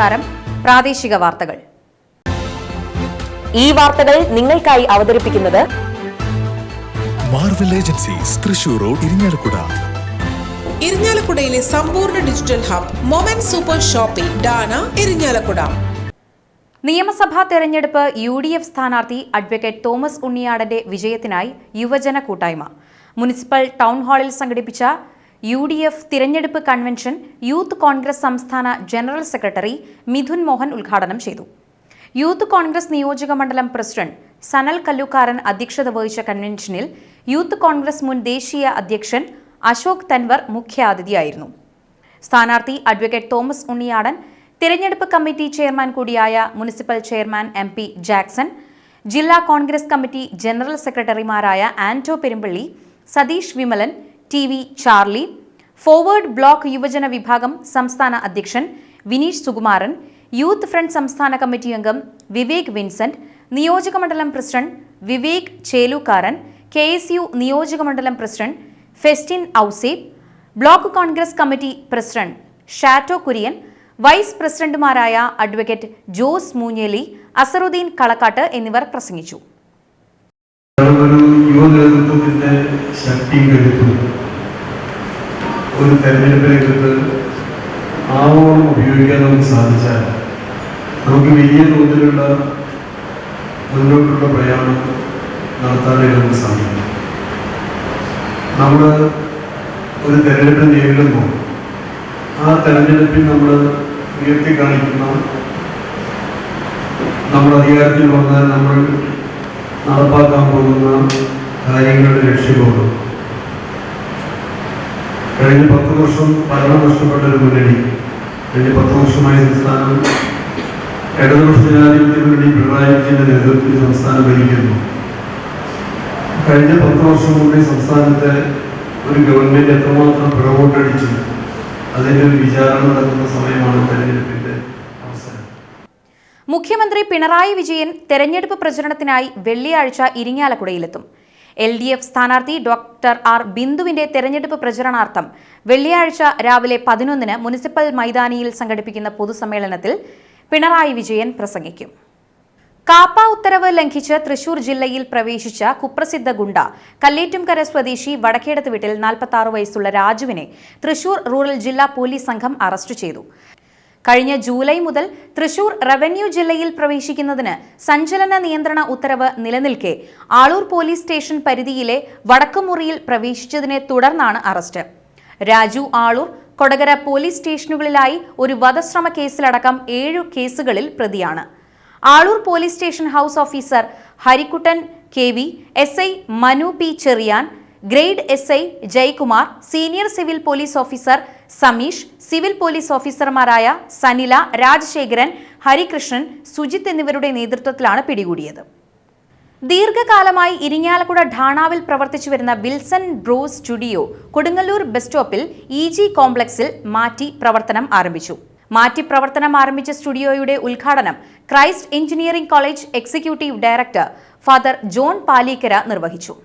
നമസ്കാരം. പ്രാദേശിക വാർത്തകൾ. ഈ വാർത്തകൾ നിങ്ങൾക്കായി അവതരിപ്പിക്കുന്നത് Marvel agencies Thrissur road Irinjalakuda. ഇരിഞ്ഞാലക്കുടയിലെ സമ്പൂർണ്ണ digital hub moment super shopping ഡാന ഇരിഞ്ഞാലക്കുട. നിയമസഭാ തെരഞ്ഞെടുപ്പ് UDF സ്ഥാനാർത്ഥി അഡ്വക്കേറ്റ് തോമസ് ഉണ്ണിയാടന്റെ വിജയത്തിനായി യുവജന കൂട്ടായ്മ മുനിസിപ്പൽ ടൗൺ ഹാളിൽ സംഘടിപ്പിച്ച UDF തിരഞ്ഞെടുപ്പ് കൺവെൻഷൻ യൂത്ത് കോൺഗ്രസ് സംസ്ഥാന ജനറൽ സെക്രട്ടറി മിഥുൻ മോഹൻ ഉദ്ഘാടനം ചെയ്തു. യൂത്ത് കോൺഗ്രസ് നിയോജക മണ്ഡലം പ്രസിഡന്റ് സനൽ കല്ലുക്കാരൻ അധ്യക്ഷത വഹിച്ച കൺവെൻഷനിൽ യൂത്ത് കോൺഗ്രസ് മുൻ ദേശീയ അധ്യക്ഷൻ അശോക് തൻവർ മുഖ്യാതിഥിയായിരുന്നു. സ്ഥാനാർത്ഥി അഡ്വക്കേറ്റ് തോമസ് ഉണ്ണിയാടൻ, തിരഞ്ഞെടുപ്പ് കമ്മിറ്റി ചെയർമാൻ കൂടിയായ മുനിസിപ്പൽ ചെയർമാൻ MP ജാക്സൺ, ജില്ലാ കോൺഗ്രസ് കമ്മിറ്റി ജനറൽ സെക്രട്ടറിമാരായ ആന്റോ പെരുമ്പള്ളി, സതീഷ് വിമലൻ, TV ചാർലി, ഫോർവേഡ് ബ്ലോക്ക് യുവജന വിഭാഗം സംസ്ഥാന അധ്യക്ഷൻ വിനീഷ് സുകുമാരൻ, യൂത്ത് ഫ്രണ്ട് സംസ്ഥാന കമ്മിറ്റി അംഗം വിവേക് വിൻസെന്റ്, നിയോജകമണ്ഡലം പ്രസിഡന്റ് വിവേക് ചേലൂക്കാരൻ, KSU നിയോജകമണ്ഡലം president Festin Ouseph, block Congress committee president Shatto Kurian, vice പ്രസിഡന്റുമാരായ അഡ്വക്കേറ്റ് ജോസ് മൂഞ്ഞേലി, അസറുദ്ദീൻ കളക്കാട്ട് എന്നിവർ പ്രസംഗിച്ചു. ഒരു തെരഞ്ഞെടുപ്പ് രംഗത്ത് ആവോളം ഉപയോഗിക്കാൻ നമുക്ക് സാധിച്ചാൽ നമുക്ക് വലിയ തോതിലുള്ള മുന്നോട്ടുള്ള പ്രയാണം നടത്താനായിട്ട് നമുക്ക് സാധിക്കും. നമ്മൾ ഒരു തെരഞ്ഞെടുപ്പ് നേരിടുമ്പോൾ ആ തെരഞ്ഞെടുപ്പിൽ നമ്മൾ ഉയർത്തി കാണിക്കുന്ന നമ്മൾ അധികാരത്തിൽ വന്നാൽ നമ്മൾ നടപ്പാക്കാൻ പോകുന്ന കാര്യങ്ങളുടെ ലക്ഷ്യബോധം. കഴിഞ്ഞ 10 വർഷം ഭരണം നഷ്ടപ്പെട്ട ഒരു മുന്നണി, കഴിഞ്ഞ 10 വർഷമായി സംസ്ഥാനം ഇടതുപക്ഷ ജനാധിപത്യ മുന്നണി പിണറായി വിജയന്റെ നേതൃത്വത്തിൽ സംസ്ഥാനം ഭരിക്കുന്നു. കഴിഞ്ഞ 10 വർഷം മുമ്പേ സംസ്ഥാനത്തെ ഒരു ഗവൺമെന്റ് എത്രമാത്രം പിറകോട്ടടിച്ചു, അതിൻ്റെ ഒരു വിചാരണ നടക്കുന്ന സമയമാണ് തെരഞ്ഞെടുപ്പിന്റെ അവസാനം. മുഖ്യമന്ത്രി പിണറായി വിജയൻ തെരഞ്ഞെടുപ്പ് പ്രചരണത്തിനായി വെള്ളിയാഴ്ച ഇരിങ്ങാലക്കുടയിലെത്തും. LDF സ്ഥാനാർത്ഥി ഡോക്ടർ R ബിന്ദുവിന്റെ തെരഞ്ഞെടുപ്പ് പ്രചരണാർത്ഥം വെള്ളിയാഴ്ച രാവിലെ 11-ന് മുനിസിപ്പൽ മൈതാനിയിൽ സംഘടിപ്പിക്കുന്ന പൊതുസമ്മേളനത്തിൽ പിണറായി വിജയൻ പ്രസംഗിക്കും. കാപ്പ ഉത്തരവ് ലംഘിച്ച് തൃശൂർ ജില്ലയിൽ പ്രവേശിച്ച കുപ്രസിദ്ധ ഗുണ്ട കല്ലേറ്റുംകര സ്വദേശി വടക്കേടത്ത് വീട്ടിൽ 46 വയസ്സുള്ള രാജുവിനെ തൃശൂർ റൂറൽ ജില്ലാ പോലീസ് സംഘം അറസ്റ്റ് ചെയ്തു. കഴിഞ്ഞ ജൂലൈ മുതൽ തൃശൂർ റവന്യൂ ജില്ലയിൽ പ്രവേശിക്കുന്നതിന് സഞ്ചലന നിയന്ത്രണ ഉത്തരവ് നിലനിൽക്കെ ആളൂർ പോലീസ് സ്റ്റേഷൻ പരിധിയിലെ വടക്കുമുറിയിൽ പ്രവേശിച്ചതിനെ തുടർന്നാണ് അറസ്റ്റ്. രാജു ആളൂർ, കൊടകര പോലീസ് സ്റ്റേഷനുകളിലായി ഒരു വധശ്രമ കേസിലടക്കം 7 കേസുകളിൽ പ്രതിയാണ്. Aloor police station house officer Harikuttan KV, SI Manu P Cherian, grade SI Jaykumar, senior civil police officer Sameesh, civil police ഓഫീസർമാരായ സനില, രാജശേഖരൻ, ഹരികൃഷ്ണൻ, സുജിത്ത് എന്നിവരുടെ നേതൃത്വത്തിലാണ് പിടികൂടിയത്. ദീർഘകാലമായി ഇരിങ്ങാലക്കുട ഢാണാവിൽ പ്രവർത്തിച്ചു വരുന്ന Wilson bro studio Kodungallur bus സ്റ്റോപ്പിൽ EG കോംപ്ലക്സിൽ മാറ്റി പ്രവർത്തനം ആരംഭിച്ചു. മാറ്റി പ്രവർത്തനം ആരംഭിച്ച സ്റ്റുഡിയോയുടെ ഉദ്ഘാടനം Christ engineering college executive director father John Paleekkara നിർവഹിച്ചു.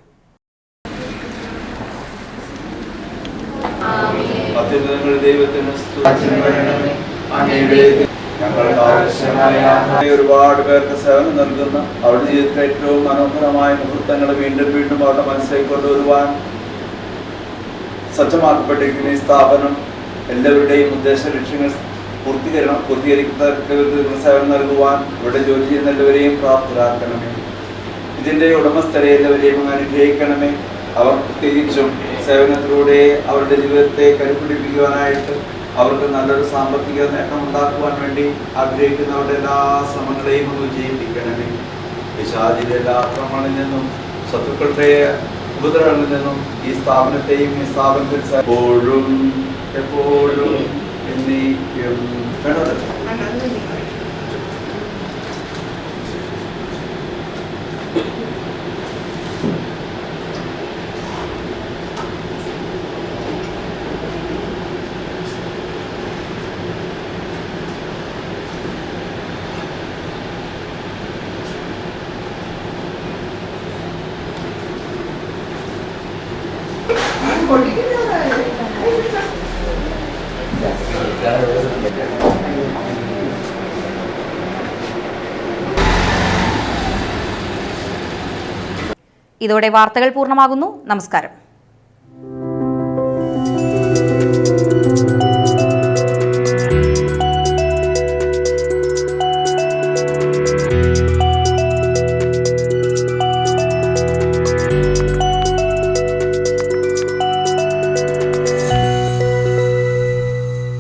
ഒരുപാട് പേർക്ക് സേവനം നൽകുന്ന അവരുടെ ജീവിതത്തിലെ ഏറ്റവും മനോഹരമായ മുഹൂർത്തങ്ങൾ വീണ്ടും വീണ്ടും അവരുടെ മനസ്സിലേക്ക് കൊണ്ടുവരുവാൻ സജ്ജമാക്കപ്പെട്ടിരിക്കുന്ന ഈ സ്ഥാപനം എല്ലാവരുടെയും ഉദ്ദേശ ലക്ഷ്യങ്ങൾ പൂർത്തീകരിക്കുന്ന സേവനം നൽകുവാൻ ഇവിടെ ജോലി ചെയ്യുന്ന എല്ലാവരെയും പ്രാപ്തരാക്കണമേ. ഇതിൻ്റെ ഉടമസ്ഥരെ എല്ലാവരെയും അനുഗ്രഹിക്കണമേ. അവർ പ്രത്യേകിച്ചും സേവനത്തിലൂടെ അവരുടെ ജീവിതത്തെ കരുപിടിപ്പിക്കുവാനായിട്ട് അവർക്ക് നല്ലൊരു സാമ്പത്തിക നേട്ടം ഉണ്ടാക്കുവാൻ വേണ്ടി ആഗ്രഹിക്കുന്നവരുടെ എല്ലാ ശ്രമങ്ങളെയും ഒന്ന് വിജയിപ്പിക്കണമേ. പിശാചിന്റെ എല്ലാ ആക്രമണങ്ങളിൽ നിന്നും ശത്രുക്കളുടെ ഉപദ്രവങ്ങളിൽ നിന്നും ഈ സ്ഥാപനത്തെയും ഈ സ്ഥാപനത്തിൽ എപ്പോഴും എപ്പോഴും എന്നേക്കും ഇതോടെ വാർത്തകൾ പൂർണ്ണമാകുന്നു. നമസ്കാരം.